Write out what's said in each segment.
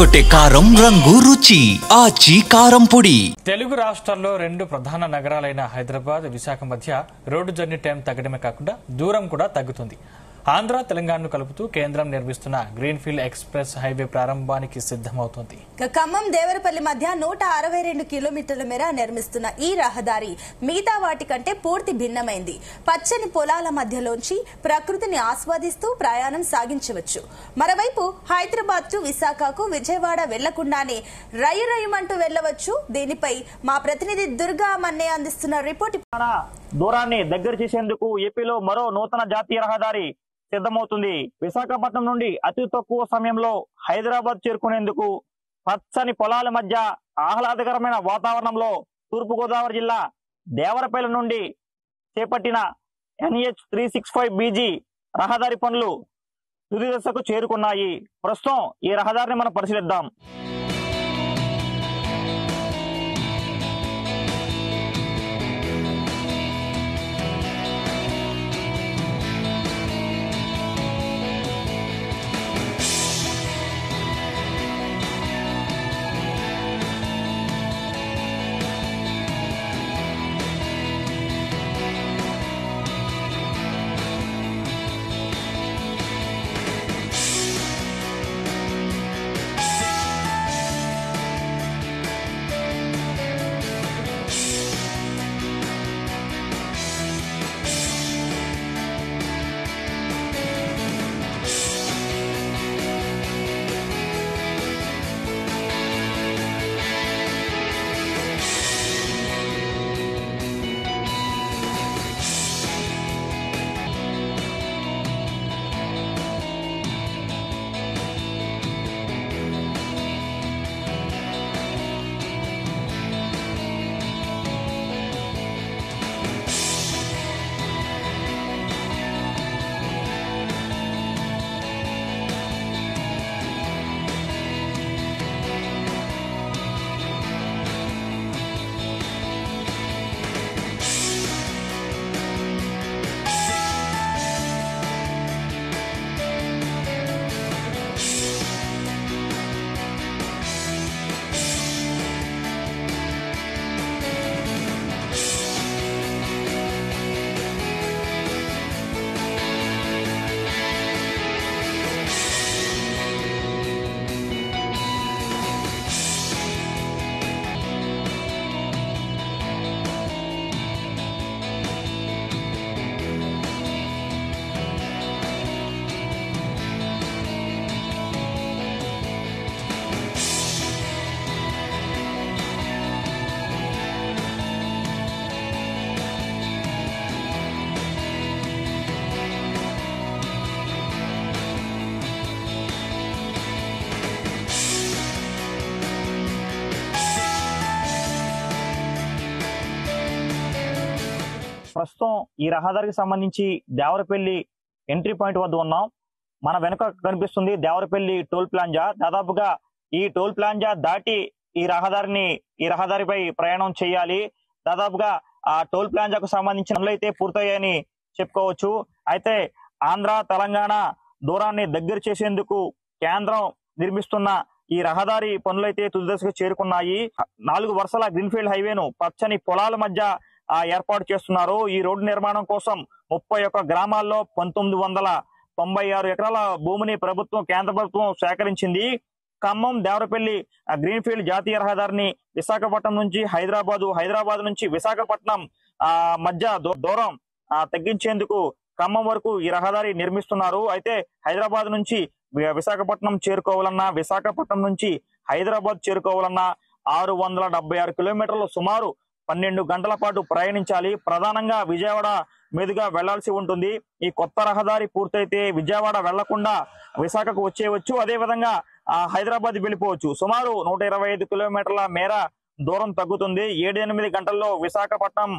అదరగొట్టే కారం రంగు రుచి ఆచి కారం పొడి. తెలుగు రాష్ట్రాల్లో రెండు ప్రధాన నగరాలైన హైదరాబాద్, విశాఖ మధ్య రోడ్డు జర్నీ టైం తగ్గడమే కాకుండా దూరం కూడా తగ్గుతుంది. ఆంధ్ర, తెలంగాణను కలుపుతూ కేంద్రం నిర్మిస్తున్న గ్రీన్ఫీల్డ్ ఎక్స్ప్రెస్ హైవే ప్రారంభానికి సిద్ధమవుతోంది. ఖమ్మం, దేవరపల్లి మధ్య 162 కిలోమీటర్ల మేర నిర్మిస్తున్న ఈ రహదారి మిగతా వాటి కంటే పూర్తి భిన్నమైంది. పచ్చని పొలాల మధ్యలోంచి ప్రకృతిని ఆస్వాదిస్తూ ప్రయాణం సాగించవచ్చు. మరోవైపు హైదరాబాద్ టు విశాఖకు విజయవాడ వెళ్లకుండానే రయ్యమంటూ వెళ్లవచ్చు. దీనిపై మా ప్రతినిధి దుర్గా మన్నే అందిస్తున్న రిపోర్ట్. దూరాన్ని దగ్గర చేసేందుకు ఏపీలో మరో నూతన జాతీయ రహదారి సిద్ధమవుతుంది. విశాఖపట్నం నుండి అతి తక్కువ సమయంలో హైదరాబాద్ చేరుకునేందుకు పచ్చని పొలాల మధ్య ఆహ్లాదకరమైన వాతావరణంలో తూర్పుగోదావరి జిల్లా దేవరపల్లి నుండి చేపట్టిన NH 365 BG రహదారి పనులు తుది దశకు చేరుకున్నాయి. ప్రస్తుతం ఈ రహదారిని మనం పరిశీలిద్దాం. ప్రస్తుతం ఈ రహదారికి సంబంధించి దేవరపల్లి ఎంట్రీ పాయింట్ వద్ద ఉన్నాం. మన వెనుక కనిపిస్తుంది దేవరపల్లి టోల్ ప్లాంజా. దాదాపుగా ఈ టోల్ ప్లాంజా దాటి ఈ రహదారిపై ప్రయాణం చేయాలి. దాదాపుగా ఆ టోల్ ప్లాంజాకు సంబంధించిన పనులు అయితే పూర్తయ్యాయని చెప్పుకోవచ్చు. అయితే ఆంధ్ర, తెలంగాణ దూరాన్ని దగ్గర చేసేందుకు కేంద్రం నిర్మిస్తున్న ఈ రహదారి పనులైతే తుది దశకు చేరుకున్నాయి. 4 వరుసల గ్రీన్ఫీల్డ్ హైవేను పచ్చని పొలాల మధ్య ఏర్పాటు చేస్తున్నారు. ఈ రోడ్డు నిర్మాణం కోసం 31 గ్రామాల్లో 1996 ఎకరాల భూమిని కేంద్ర ప్రభుత్వం సేకరించింది. ఖమ్మం, దేవరపల్లి గ్రీన్ఫీల్డ్ జాతీయ రహదారిని విశాఖపట్నం నుంచి హైదరాబాద్ నుంచి విశాఖపట్నం మధ్య దూరం తగ్గించేందుకు ఖమ్మం వరకు ఈ రహదారి నిర్మిస్తున్నారు. అయితే హైదరాబాద్ నుంచి విశాఖపట్నం చేరుకోవాలన్నా, విశాఖపట్నం నుంచి హైదరాబాద్ చేరుకోవాలన్నా 676 కిలోమీటర్లు, సుమారు 12 గంటల పాటు ప్రయాణించాలి. ప్రధానంగా విజయవాడ మీదుగా వెళ్లాల్సి ఉంటుంది. ఈ కొత్త రహదారి పూర్తయితే విజయవాడ వెళ్లకుండా విశాఖకు వచ్చేయవచ్చు. అదేవిధంగా హైదరాబాద్ వెళ్ళిపోవచ్చు. సుమారు 125 కిలోమీటర్ల మేర దూరం తగ్గుతుంది. 7-8 గంటల్లో విశాఖపట్నం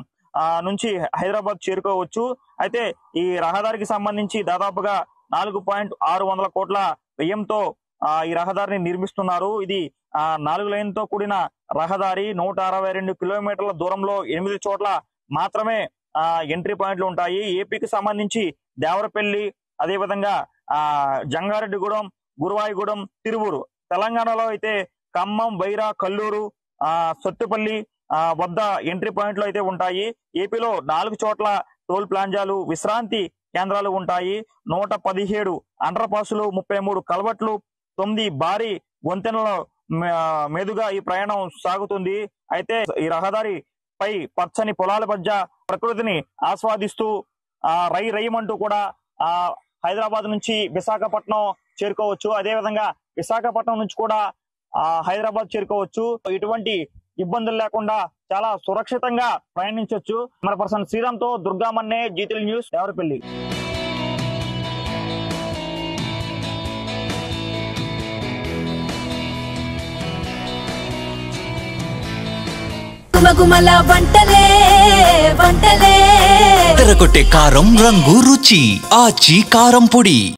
నుంచి హైదరాబాద్ చేరుకోవచ్చు. అయితే ఈ రహదారికి సంబంధించి దాదాపుగా 4.6 కోట్ల వ్యయంతో ఈ రహదారిని నిర్మిస్తున్నారు. ఇది 4 లైన్తో కూడిన రహదారి. 162 కిలోమీటర్ల దూరంలో 8 చోట్ల మాత్రమే ఎంట్రీ పాయింట్లు ఉంటాయి. ఏపీకి సంబంధించి దేవరపల్లి, అదేవిధంగా జంగారెడ్డిగూడెం, గురువాయిగూడెం, తిరువూరు తెలంగాణలో అయితే ఖమ్మం, వైరా, కల్లూరు, సొత్తుపల్లి వద్ద ఎంట్రీ పాయింట్లు అయితే ఉంటాయి. ఏపీలో 4 చోట్ల టోల్ ప్లాంజాలు, విశ్రాంతి కేంద్రాలు ఉంటాయి. 117 అండర్ పాసులు, 33 కల్వర్ట్లు, 9 భారీ వంతెనల మీదుగా ఈ ప్రయాణం సాగుతుంది. అయితే ఈ రహదారి పై పచ్చని పొలాల మధ్య ప్రకృతిని ఆస్వాదిస్తూ రై రైమంటూ కూడా హైదరాబాద్ నుంచి విశాఖపట్నం చేరుకోవచ్చు. అదే విధంగా విశాఖపట్నం నుంచి కూడా హైదరాబాద్ చేరుకోవచ్చు. ఇటువంటి ఇబ్బందులు లేకుండా చాలా సురక్షితంగా ప్రయాణించవచ్చు. మన పర్సన్ శ్రీరామ్ తో దుర్గామన్నే, జీటీవీ న్యూస్, దేవరపల్లి. తెరకొట్టే కారం రంగు రుచి ఆచి కారం పొడి.